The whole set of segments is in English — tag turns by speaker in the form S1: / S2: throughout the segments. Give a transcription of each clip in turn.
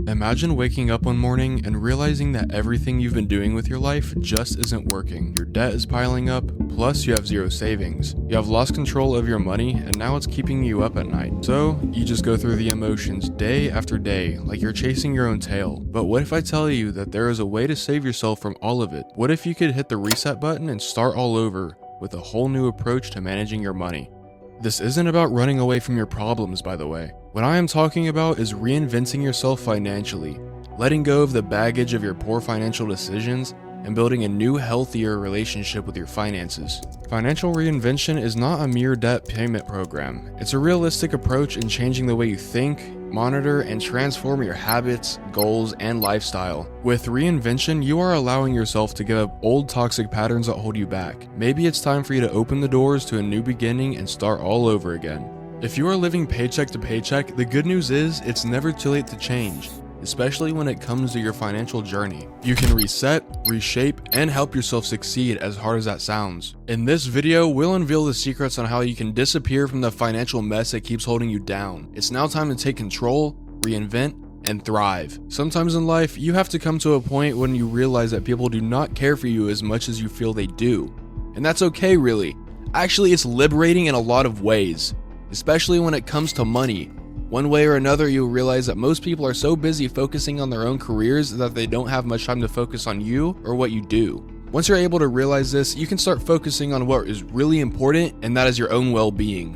S1: Imagine waking up one morning and realizing that everything you've been doing with your life just isn't working. Your debt is piling up, plus you have zero savings. You have lost control of your money, and now it's keeping you up at night. So, you just go through the emotions day after day, like you're chasing your own tail. But what if I tell you that there is a way to save yourself from all of it? What if you could hit the reset button and start all over with a whole new approach to managing your money? This isn't about running away from your problems, by the way. What I am talking about is reinventing yourself financially, letting go of the baggage of your poor financial decisions, and building a new, healthier relationship with your finances. Financial reinvention is not a mere debt payment program. It's a realistic approach in changing the way you think, monitor, and transform your habits, goals, and lifestyle. With reinvention, you are allowing yourself to give up old toxic patterns that hold you back. Maybe it's time for you to open the doors to a new beginning and start all over again. If you are living paycheck to paycheck, the good news is it's never too late to change, especially when it comes to your financial journey. You can reset, reshape, and help yourself succeed, as hard as that sounds. In this video, we'll unveil the secrets on how you can disappear from the financial mess that keeps holding you down. It's now time to take control, reinvent, and thrive. Sometimes in life, you have to come to a point when you realize that people do not care for you as much as you feel they do. And that's okay, really. Actually, it's liberating in a lot of ways, especially when it comes to money. One way or another, you'll realize that most people are so busy focusing on their own careers that they don't have much time to focus on you or what you do. Once you're able to realize this, you can start focusing on what is really important, and that is your own well-being.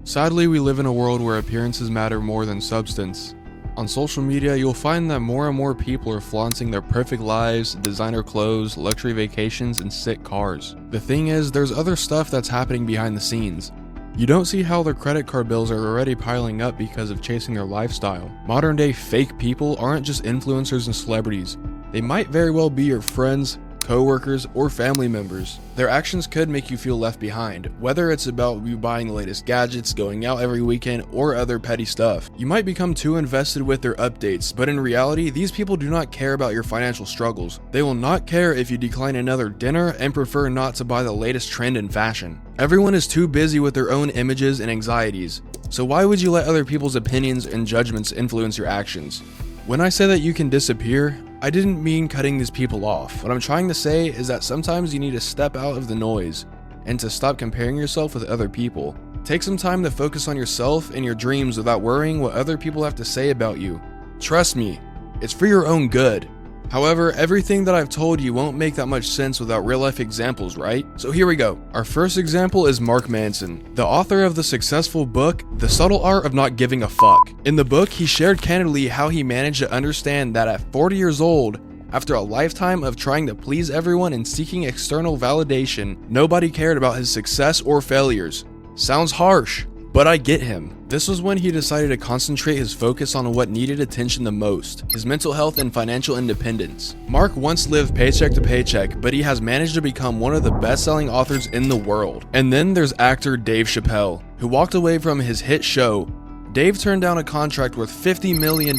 S1: Sadly, we live in a world where appearances matter more than substance. On social media, you'll find that more and more people are flaunting their perfect lives, designer clothes, luxury vacations, and sick cars. The thing is, there's other stuff that's happening behind the scenes. You don't see how their credit card bills are already piling up because of chasing their lifestyle. Modern day fake people aren't just influencers and celebrities. They might very well be your friends, co-workers, or family members. Their actions could make you feel left behind, whether it's about you buying the latest gadgets, going out every weekend, or other petty stuff. You might become too invested with their updates, but in reality, these people do not care about your financial struggles. They will not care if you decline another dinner and prefer not to buy the latest trend in fashion. Everyone is too busy with their own images and anxieties, so why would you let other people's opinions and judgments influence your actions? When I say that you can disappear, I didn't mean cutting these people off. What I'm trying to say is that sometimes you need to step out of the noise and to stop comparing yourself with other people. Take some time to focus on yourself and your dreams without worrying what other people have to say about you. Trust me, it's for your own good. However, everything that I've told you won't make that much sense without real-life examples, right? So here we go. Our first example is Mark Manson, the author of the successful book, The Subtle Art of Not Giving a Fuck. In the book, he shared candidly how he managed to understand that at 40 years old, after a lifetime of trying to please everyone and seeking external validation, nobody cared about his success or failures. Sounds harsh, but I get him. This was when he decided to concentrate his focus on what needed attention the most, his mental health and financial independence. Mark once lived paycheck to paycheck, but he has managed to become one of the best-selling authors in the world. And then there's actor Dave Chappelle, who walked away from his hit show. Dave turned down a contract worth $50 million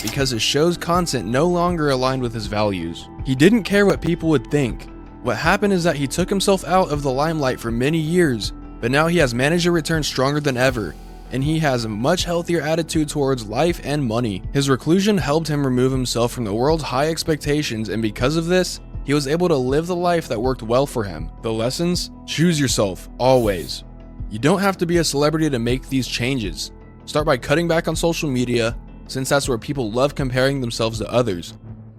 S1: because his show's content no longer aligned with his values. He didn't care what people would think. What happened is that he took himself out of the limelight for many years, but now he has managed to return stronger than ever, and he has a much healthier attitude towards life and money. His reclusion helped him remove himself from the world's high expectations, and because of this, he was able to live the life that worked well for him. The lessons? Choose yourself, always. You don't have to be a celebrity to make these changes. Start by cutting back on social media, since that's where people love comparing themselves to others.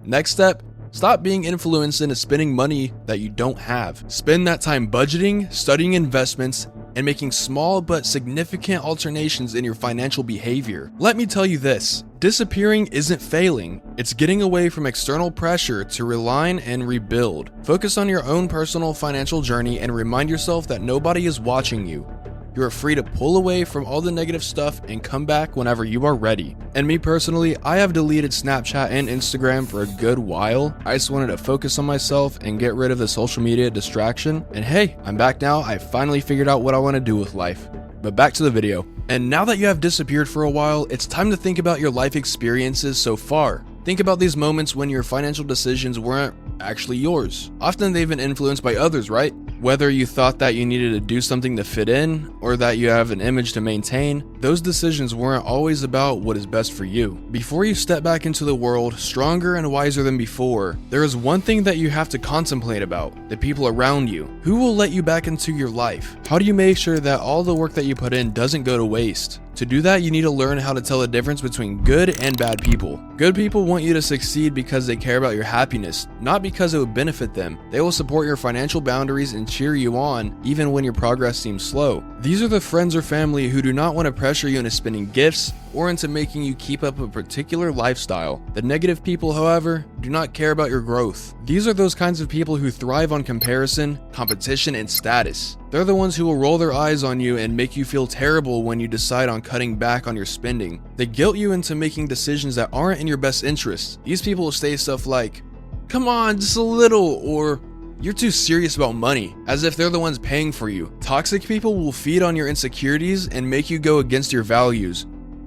S1: Next step, stop being influenced into spending money that you don't have. Spend that time budgeting, studying investments, and making small but significant alternations in your financial behavior. Let me tell you this, disappearing isn't failing. It's getting away from external pressure to realign and rebuild. Focus on your own personal financial journey and remind yourself that nobody is watching you. You are free to pull away from all the negative stuff and come back whenever you are ready. And me personally, I have deleted Snapchat and Instagram for a good while. I just wanted to focus on myself and get rid of the social media distraction. And hey, I'm back now. I finally figured out what I want to do with life. But back to the video. And now that you have disappeared for a while, it's time to think about your life experiences so far. Think about these moments when your financial decisions weren't actually yours. Often they've been influenced by others, right? Whether you thought that you needed to do something to fit in, or that you have an image to maintain, those decisions weren't always about what is best for you. Before you step back into the world, stronger and wiser than before, there is one thing that you have to contemplate about: the people around you. Who will let you back into your life? How do you make sure that all the work that you put in doesn't go to waste? To do that, you need to learn how to tell the difference between good and bad people. Good people want you to succeed because they care about your happiness, not because it would benefit them. They will support your financial boundaries and cheer you on, even when your progress seems slow. These are the friends or family who do not want to pressure you into spending gifts or into making you keep up a particular lifestyle. The negative people, however, do not care about your growth. These are those kinds of people who thrive on comparison, competition, and status. They're the ones who will roll their eyes on you and make you feel terrible when you decide on cutting back on your spending. They guilt you into making decisions that aren't in your best interest. These people will say stuff like, "Come on, just a little," or "You're too serious about money," as if they're the ones paying for you. Toxic people will feed on your insecurities and make you go against your values.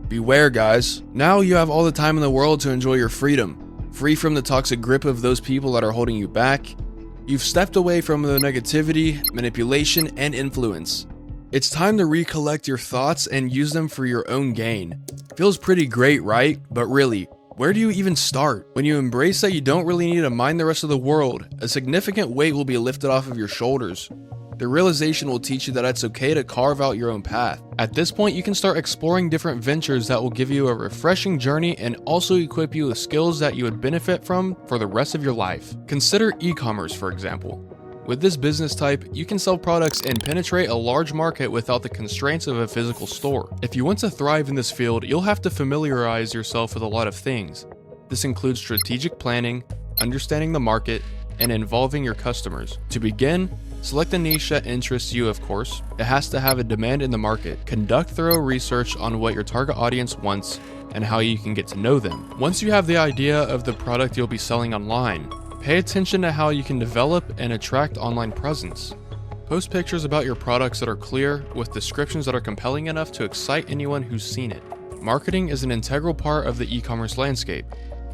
S1: Beware, guys. Now you have all the time in the world to enjoy your freedom, free from the toxic grip of those people that are holding you back. You've stepped away from the negativity, manipulation, and influence. It's time to recollect your thoughts and use them for your own gain. Feels pretty great, right? But really, where do you even start? When you embrace that you don't really need to mind the rest of the world, a significant weight will be lifted off of your shoulders. The realization will teach you that it's okay to carve out your own path. At this point, you can start exploring different ventures that will give you a refreshing journey and also equip you with skills that you would benefit from for the rest of your life. Consider e-commerce, for example. With this business type, you can sell products and penetrate a large market without the constraints of a physical store. If you want to thrive in this field, you'll have to familiarize yourself with a lot of things. This includes strategic planning, understanding the market, and involving your customers. To begin, select a niche that interests you, of course. It has to have a demand in the market. Conduct thorough research on what your target audience wants and how you can get to know them. Once you have the idea of the product you'll be selling online, pay attention to how you can develop and attract online presence. Post pictures about your products that are clear, with descriptions that are compelling enough to excite anyone who's seen it. Marketing is an integral part of the e-commerce landscape,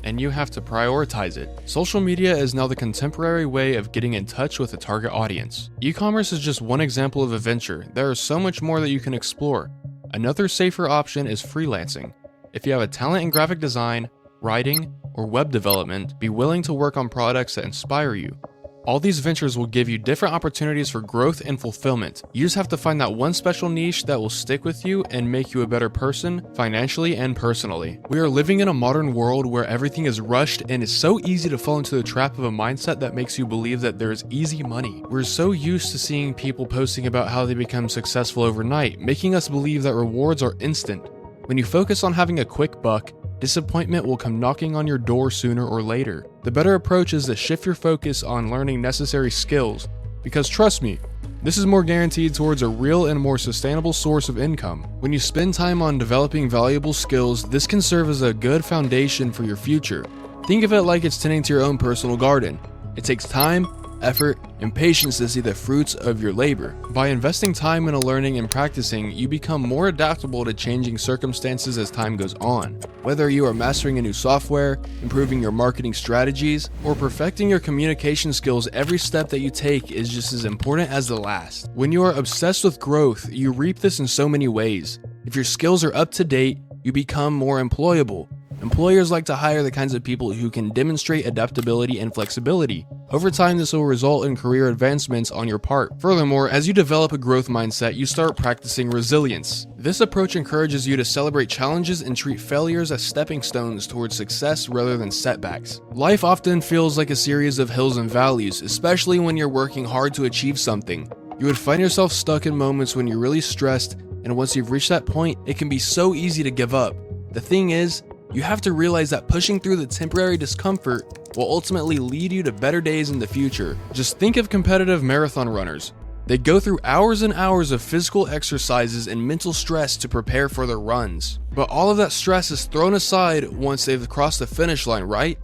S1: and you have to prioritize it. Social media is now the contemporary way of getting in touch with a target audience. E-commerce is just one example of a venture. There is so much more that you can explore. Another safer option is freelancing. If you have a talent in graphic design, writing, or web development, be willing to work on products that inspire you. All these ventures will give you different opportunities for growth and fulfillment. You just have to find that one special niche that will stick with you and make you a better person, financially and personally. We are living in a modern world where everything is rushed, and it's so easy to fall into the trap of a mindset that makes you believe that there is easy money. We're so used to seeing people posting about how they become successful overnight, making us believe that rewards are instant. When you focus on having a quick buck, disappointment will come knocking on your door sooner or later. The better approach is to shift your focus on learning necessary skills, because trust me, this is more guaranteed towards a real and more sustainable source of income. When you spend time on developing valuable skills, this can serve as a good foundation for your future. Think of it like it's tending to your own personal garden. It takes time, effort, and patience to see the fruits of your labor. By investing time into learning and practicing, you become more adaptable to changing circumstances as time goes on. Whether you are mastering a new software, improving your marketing strategies, or perfecting your communication skills, every step that you take is just as important as the last. When you are obsessed with growth, you reap this in so many ways. If your skills are up to date, you become more employable. Employers like to hire the kinds of people who can demonstrate adaptability and flexibility. Over time, this will result in career advancements on your part. Furthermore, as you develop a growth mindset, you start practicing resilience. This approach encourages you to celebrate challenges and treat failures as stepping stones towards success rather than setbacks. Life often feels like a series of hills and valleys, especially when you're working hard to achieve something. You would find yourself stuck in moments when you're really stressed, and once you've reached that point, it can be so easy to give up. The thing is, you have to realize that pushing through the temporary discomfort will ultimately lead you to better days in the future. Just think of competitive marathon runners. They go through hours and hours of physical exercises and mental stress to prepare for their runs. But all of that stress is thrown aside once they've crossed the finish line, right?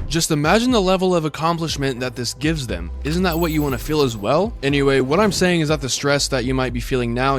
S1: Just imagine the level of accomplishment that this gives them. Isn't that what you want to feel as well? Anyway, what I'm saying is that the stress that you might be feeling now,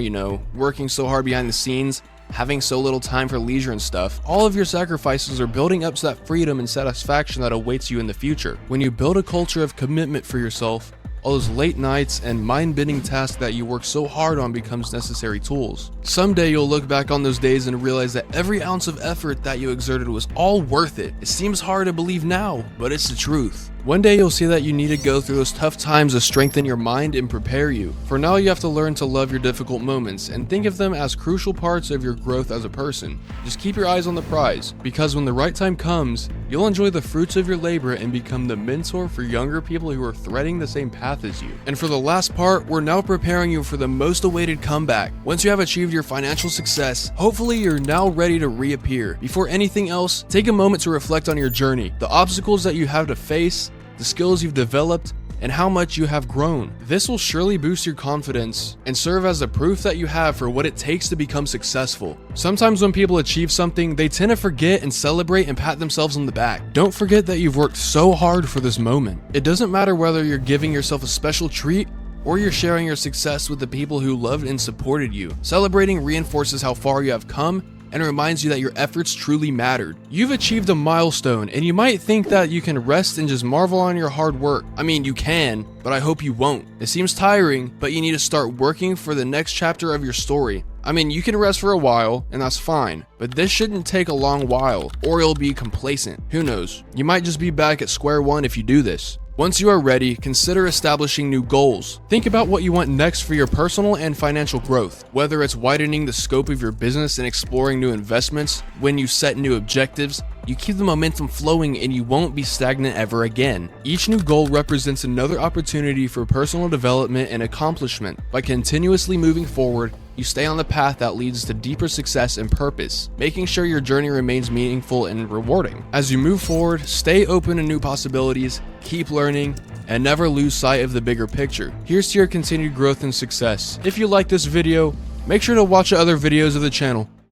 S1: working so hard behind the scenes, having so little time for leisure and stuff, all of your sacrifices are building up to that freedom and satisfaction that awaits you in the future. When you build a culture of commitment for yourself, All those late nights and mind-bending tasks that you work so hard on becomes necessary tools. Someday you'll look back on those days and realize that every ounce of effort that you exerted was all worth it. It seems hard to believe now, but it's the truth. One day you'll see that you need to go through those tough times to strengthen your mind and prepare you. For now, you have to learn to love your difficult moments and think of them as crucial parts of your growth as a person. Just keep your eyes on the prize, because when the right time comes, you'll enjoy the fruits of your labor and become the mentor for younger people who are threading the same path as you. And for the last part, we're now preparing you for the most awaited comeback. Once you have achieved your financial success, hopefully you're now ready to reappear. Before anything else, take a moment to reflect on your journey, the obstacles that you have to face, the skills you've developed, and how much you have grown. This will surely boost your confidence and serve as the proof that you have for what it takes to become successful. Sometimes when people achieve something, they tend to forget and celebrate and pat themselves on the back. Don't forget that you've worked so hard for this moment. It doesn't matter whether you're giving yourself a special treat or you're sharing your success with the people who loved and supported you. Celebrating reinforces how far you have come and reminds you that your efforts truly mattered. You've achieved a milestone, and you might think that you can rest and just marvel on your hard work. I mean, you can, but I hope you won't. It seems tiring, but you need to start working for the next chapter of your story. I mean, you can rest for a while, and that's fine, but this shouldn't take a long while, or you'll be complacent. Who knows? You might just be back at square one if you do this. Once you are ready, consider establishing new goals. Think about what you want next for your personal and financial growth. Whether it's widening the scope of your business and exploring new investments, when you set new objectives, you keep the momentum flowing and you won't be stagnant ever again. Each new goal represents another opportunity for personal development and accomplishment. By continuously moving forward, you stay on the path that leads to deeper success and purpose, making sure your journey remains meaningful and rewarding. As you move forward, stay open to new possibilities, keep learning, and never lose sight of the bigger picture. Here's to your continued growth and success. If you like this video, make sure to watch the other videos of the channel.